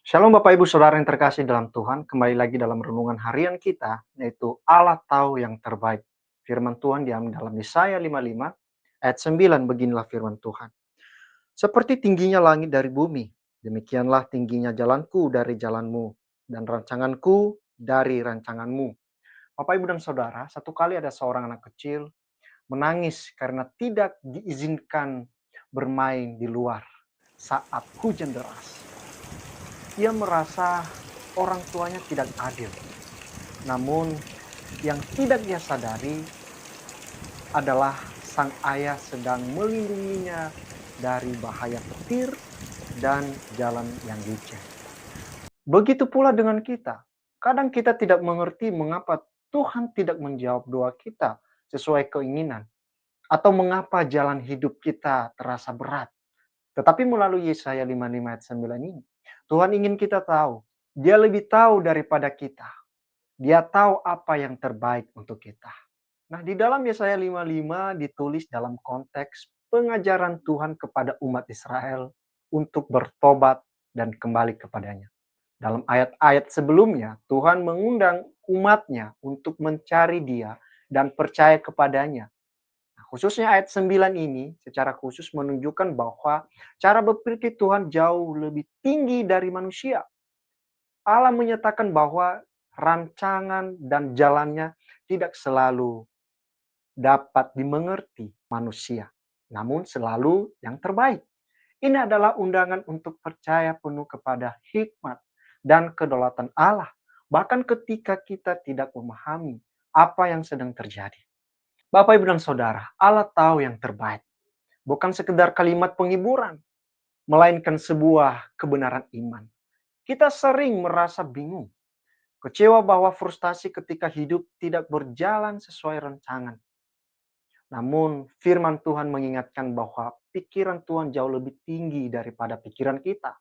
Shalom Bapak Ibu Saudara yang terkasih dalam Tuhan, kembali lagi dalam renungan harian kita, yaitu Allah tahu yang terbaik. Firman Tuhan diambil dalam Yesaya 55 ayat 9, beginilah firman Tuhan. Seperti tingginya langit dari bumi, demikianlah tingginya jalanku dari jalanmu, dan rancanganku dari rancanganmu. Bapak Ibu dan Saudara, satu kali ada seorang anak kecil menangis karena tidak diizinkan bermain di luar saat hujan deras. Ia merasa orang tuanya tidak adil. Namun yang tidak dia sadari adalah sang ayah sedang melindunginya dari bahaya petir dan jalan yang licin. Begitu pula dengan kita. Kadang kita tidak mengerti mengapa Tuhan tidak menjawab doa kita sesuai keinginan. Atau mengapa jalan hidup kita terasa berat. Tetapi melalui Yesaya 55 ayat 9 ini, Tuhan ingin kita tahu, Dia lebih tahu daripada kita. Dia tahu apa yang terbaik untuk kita. Nah, di dalam Yesaya 55 ditulis dalam konteks pengajaran Tuhan kepada umat Israel untuk bertobat dan kembali kepadanya. Dalam ayat-ayat sebelumnya, Tuhan mengundang umatnya untuk mencari Dia dan percaya kepadanya. Nah, khususnya ayat 9 ini secara khusus menunjukkan bahwa cara berpikir Tuhan jauh lebih tinggi dari manusia. Allah menyatakan bahwa rancangan dan jalannya tidak selalu dapat dimengerti manusia, namun selalu yang terbaik. Ini adalah undangan untuk percaya penuh kepada hikmat dan kedaulatan Allah, bahkan ketika kita tidak memahami apa yang sedang terjadi. Bapak, Ibu, dan Saudara, Allah tahu yang terbaik. Bukan sekedar kalimat penghiburan, melainkan sebuah kebenaran iman. Kita sering merasa bingung, kecewa bahwa frustasi ketika hidup tidak berjalan sesuai rancangan. Namun firman Tuhan mengingatkan bahwa pikiran Tuhan jauh lebih tinggi daripada pikiran kita.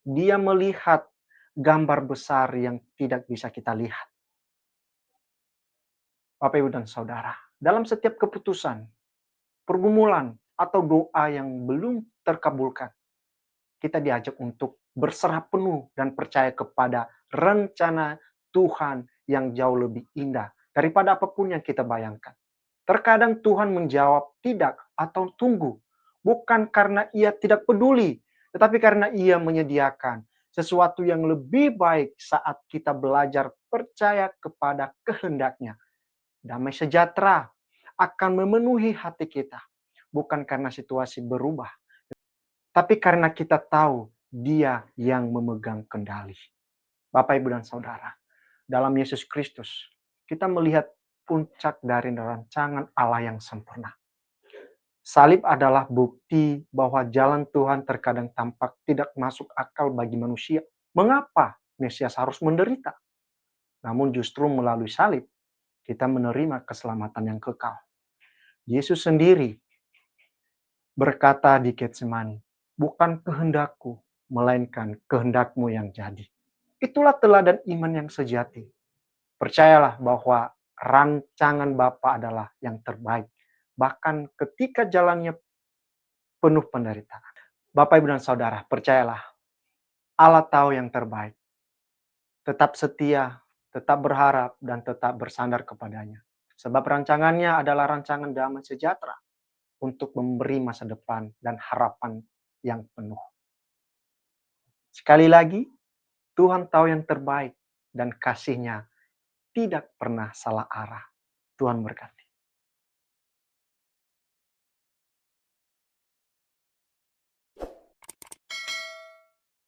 Dia melihat gambar besar yang tidak bisa kita lihat. Bapak, Ibu, dan Saudara, dalam setiap keputusan, pergumulan, atau doa yang belum terkabulkan, kita diajak untuk berserah penuh dan percaya kepada rencana Tuhan yang jauh lebih indah daripada apapun yang kita bayangkan. Terkadang Tuhan menjawab tidak atau tunggu, bukan karena Ia tidak peduli, tetapi karena Ia menyediakan sesuatu yang lebih baik saat kita belajar percaya kepada kehendak-Nya. Damai sejahtera akan memenuhi hati kita, bukan karena situasi berubah, tapi karena kita tahu Dia yang memegang kendali. Bapak, Ibu, dan Saudara, dalam Yesus Kristus, kita melihat puncak dari rancangan Allah yang sempurna. Salib adalah bukti bahwa jalan Tuhan terkadang tampak tidak masuk akal bagi manusia. Mengapa Mesias harus menderita? Namun justru melalui salib, kita menerima keselamatan yang kekal. Yesus sendiri berkata di Getsemani, bukan kehendakku, melainkan kehendakmu yang jadi. Itulah teladan iman yang sejati. Percayalah bahwa rancangan Bapa adalah yang terbaik. Bahkan ketika jalannya penuh penderitaan. Bapak, Ibu, dan Saudara, percayalah, Allah tahu yang terbaik. Tetap setia, tetap berharap, dan tetap bersandar kepadanya. Sebab rancangannya adalah rancangan damai sejahtera untuk memberi masa depan dan harapan yang penuh. Sekali lagi, Tuhan tahu yang terbaik dan kasih-Nya tidak pernah salah arah. Tuhan berkati.